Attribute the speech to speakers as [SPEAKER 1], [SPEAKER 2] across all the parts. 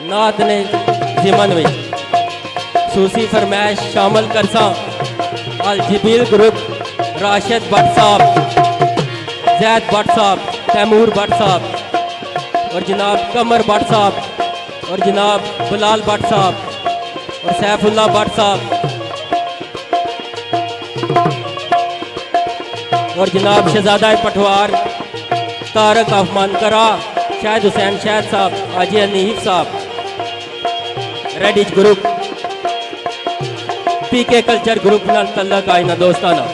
[SPEAKER 1] नात ने जिमन में सूसी फरमाइश शामिल करसा अल जबील ग्रुप राशिद भट्ट साहब, जैद भट्ट साहब, तैमूर भट्ट साहब और जनाब कमर भट्ट साहब और जनाब बिलाल भट्ट साहब और सैफुल्ला भट्ट साहब और जनाब शहजादा पठवार तारक अफमानकरा शाहिद हुसैन शाहिद साहब, हाजी हनीफ साहब, रेडिज ग्रुप पीके कल्चर ग्रुप नाल तल्लक आईना दोस्ताना।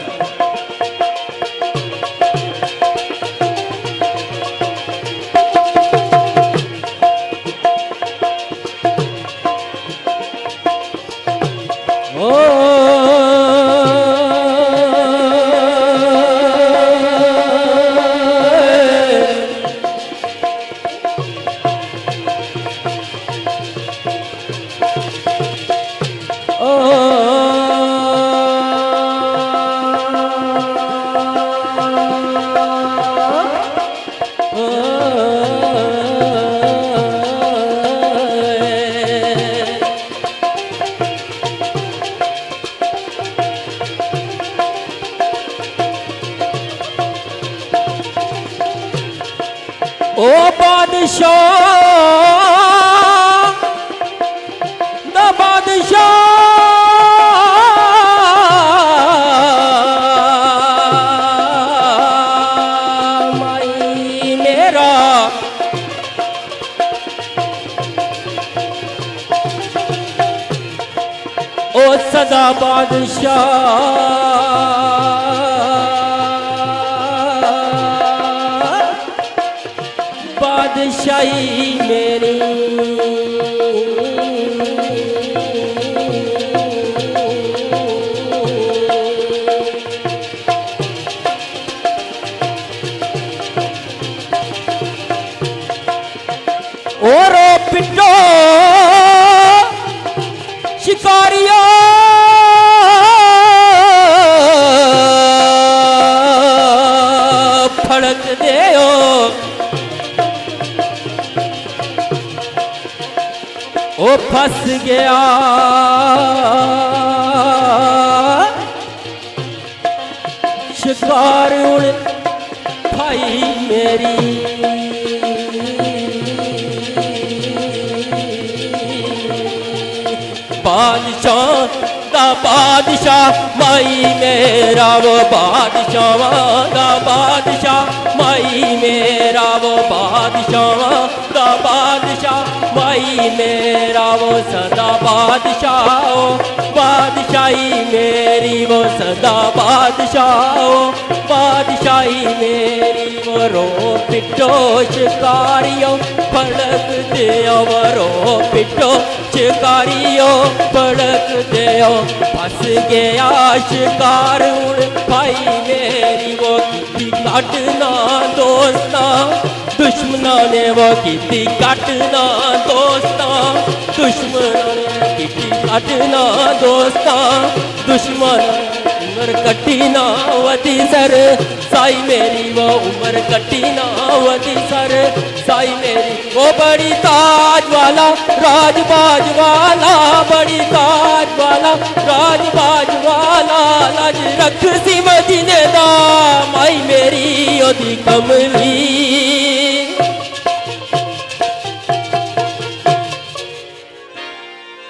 [SPEAKER 1] ओ बादशाह दा बादशाह माई मेरा ओ सदा बादशाह बादशाही मेरी और पिटो शिकारियों फड़क देओ ओ फंस गया शिकार उड़ भाई मेरी बादशाह दा बादशाह माई मेरा वो बादशाह दा बादशाह माई मेरा वो बादशाह दा बादशाह माई मेरा वो सदा बादशाह बादशाही मेरी वो सदा बादशाह बादशाही मेरी वो रो पिटो शिकारियों फड़क दियो वो रो पिटो शिकारियों फड़क दियो फंस गया शिकार उड़ भाई मेरी वो की काटना दोस्ता दुश्मना ने वो की काटना दोस्ता दुश्मना ने की काटना दोस्ता दुश्मन उम्र कटी ना वती सर साई मेरी वो उम्र कटी ना वती सर साई मेरी वो बड़ी ताज वाला राजबाज वाला बड़ी ताज वाला राजबाज वाला लाज रख सी मदीने दा माई मेरी ओदी कमली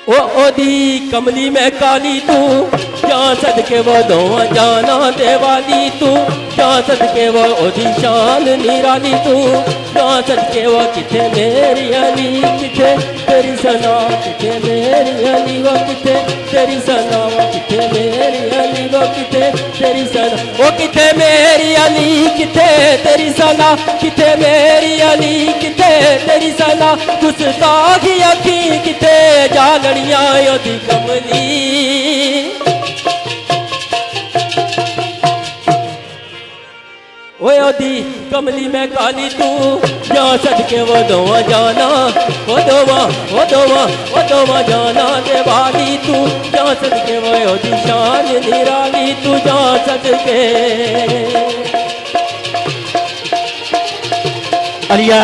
[SPEAKER 1] ओ ओदी कमली में काली तू जान सदके वो दोवा जाना देवाली तू जान सदके वो ओदी शान निराली तू जान सदके वो किथे मेरी अली किथे तेरी सना किथे मेरी अली वो किथे तेरी सना किथे मेरी अली वो किथे तेरी सना वो किथे मेरी अली किथे तेरी सना किथे मेरी अली किथे तेरी सना गुस्ताखी अखी किथे जालड़ियां ओदी कमली ओए ओदी कमली में काली तू जा सदके वो दोवा जाना वो दोवा जाना देवाली तू जा सदके वो ओदी शान निराली तू जा सदके
[SPEAKER 2] अलिया